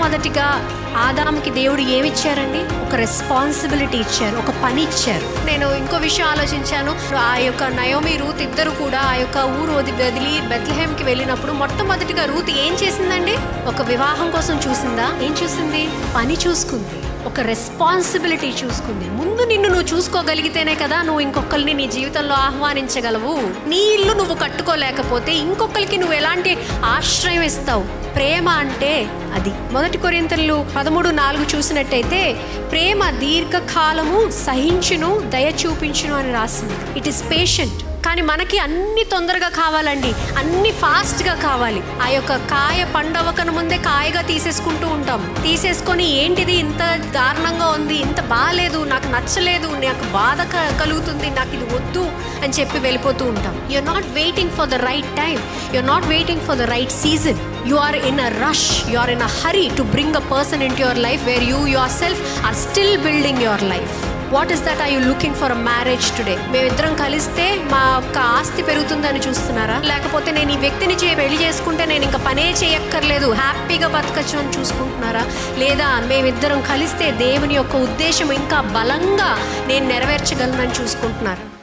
మొట్టమొదటిగా ఆదాముకి దేవుడు ఏమిచ్చారండి? ఒక రెస్పాన్సిబిలిటీ ఇచ్చారు, ఒక పని ఇచ్చారు. నేను ఇంకో విషయం ఆలోచించాను. ఆ యొక్క నయోమి, రూత్ ఇద్దరు కూడా ఆ యొక్క ఊరు వదిలి బెత్లెహేంకి వెళ్ళినప్పుడు మొట్టమొదటిగా రూత్ ఏం చేసిందండి? ఒక వివాహం కోసం చూసిందా? ఏం చూసింది? పని చూసుకుంది, ఒక రెస్పాన్సిబిలిటీ చూసుకుంది. ముందు నిన్ను నువ్వు చూసుకోగలిగితేనే కదా నువ్వు ఇంకొకరిని నీ జీవితంలో ఆహ్వానించగలవు. నీ ఇల్లు నువ్వు కట్టుకోలేకపోతే ఇంకొకరికి నువ్వు ఎలాంటి ఆశ్రయం ఇస్తావు? ప్రేమ అంటే అది. 1 కొరింథీయులు 13:4 చూసినట్టయితే ప్రేమ దీర్ఘకాలము సహించును, దయ చూపించును అని రాసింది. It is patient. కానీ మనకి అన్ని తొందరగా కావాలండి, అన్ని ఫాస్ట్గా కావాలి. ఆ యొక్క కాయ పండవకను ముందే కాయగా తీసేసుకుంటూ ఉంటాం. తీసేసుకొని ఏంటిది ఇంత దారుణంగా ఉంది, ఇంత బాగాలేదు, నాకు నచ్చలేదు, నాకు బాధ కలుగుతుంది, నాకు ఇది వద్దు అని చెప్పి వెళ్ళిపోతూ ఉంటాం. You are not waiting for the right time, you are not waiting for the right season. You are in a rush, you are in a hurry to bring a person into your life where you yourself are still building your life. What is that? Are you looking for a marriage today? మేమిద్దరం కలిస్తే మా యొక్క ఆస్తి పెరుగుతుందని చూస్తున్నారా? లేకపోతే నేను ఈ వ్యక్తిని పెళ్లి చేసుకుంటే నేను ఇంకా పనే చేయక్కర్లేదు, హ్యాపీగా బతకచ్చు అని చూసుకుంటున్నారా? లేదా మేమిద్దరం కలిస్తే దేవుని యొక్క ఉద్దేశం ఇంకా బలంగా నేను నెరవేర్చగలనని చూసుకుంటున్నారా?